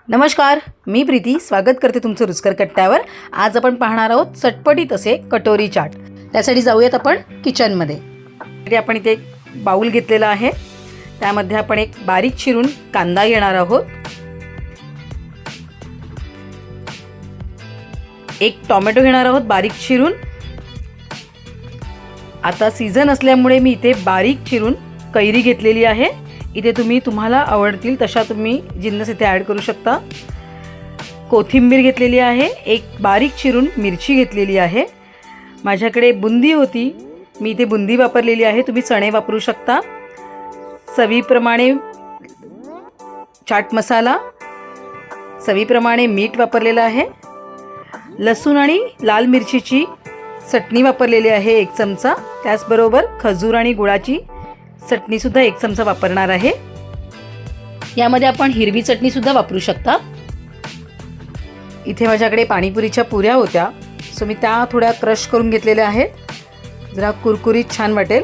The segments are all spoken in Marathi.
नमस्कार, मी प्रीती स्वागत करते तुमचं रुचकर कट्ट्यावर। आज आपण पाहणार आहोत चटपटीत असे कटोरी चाट। त्यासाठी जाऊयात आपण किचनमध्ये। आपण इथे एक बाउल घेतलेला आहे, त्यामध्ये आपण एक बारीक चिरून कांदा घेणार आहोत, एक टोमॅटो घेणार आहोत बारीक चिरून। आता सीझन असल्यामुळे मी इथे बारीक चिरून कैरी घेतलेली आहे। इथे तुम्हाला आवडतील तशा तुम्ही जिन्नस इथे ॲड करू शकता। कोथिंबीर घेतलेली आहे, एक बारीक चिरून मिरची घेतलेली आहे। माझ्याकडे बुंदी होती, मी इथे बुंदी वापरलेली आहे, तुम्ही चणे वापरू शकता। चवीप्रमाणे चाट मसाला, चवीप्रमाणे मीठ वापरलेलं आहे। लसूण आणि लाल मिरचीची चटणी वापरलेली आहे 1 चमचा। त्याचबरोबर खजूर आणि गुळाची चटणी सुद्धा 1 चमचा वापरणार आहे। यामध्ये आपण हिरवी चटणी सुद्धा वापरू शकता। इथे माझ्याकडे पाणीपुरीच्या पुऱ्या होत्या, सो मी त्या थोड्या क्रश करून घेतलेल्या आहेत, जरा कुरकुरीत छान वाटेल।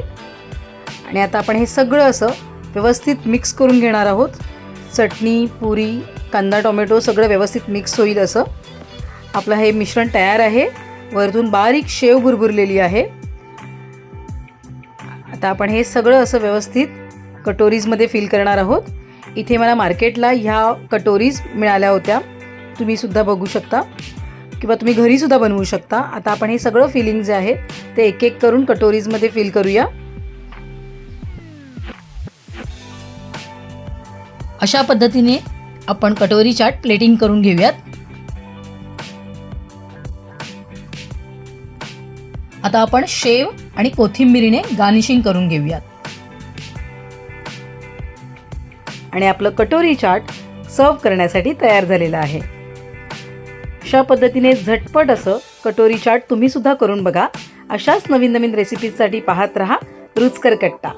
आणि आता आपण हे सगळं असं व्यवस्थित मिक्स करून घेणार आहोत। चटणी, पुरी, कांदा, टोमॅटो सगळं व्यवस्थित मिक्स होईल असं आपलं हे मिश्रण तयार आहे। वरतून बारीक शेव भुरभुरलेली आहे। आता आपण हे सगळं असं व्यवस्थित कटोरीजमध्ये फिल करणार आहोत। इथे मला मार्केटला ह्या कटोरीज मिळाल्या होत्या, तुम्ही सुद्धा बघू शकता किंवा तुम्ही घरी सुद्धा बनवू शकता। आता आपण हे सगळं फिलिंग जे आहे ते एक एक करून कटोरीजमध्ये फिल करूया। अशा पद्धतीने आपण कटोरी चाट प्लेटिंग करून घेऊयात। आता आपण शेव आणि कोथिंबीरीने गार्निशिंग करून घेऊयात। आणि आपलं कटोरी चाट सर्व करण्यासाठी तयार झालेलं आहे। अशा पद्धतीने झटपट असं कटोरी चाट तुम्ही सुद्धा करून बघा। अशाच नवीन नवीन रेसिपीजसाठी पाहत रहा रुचकर कट्टा।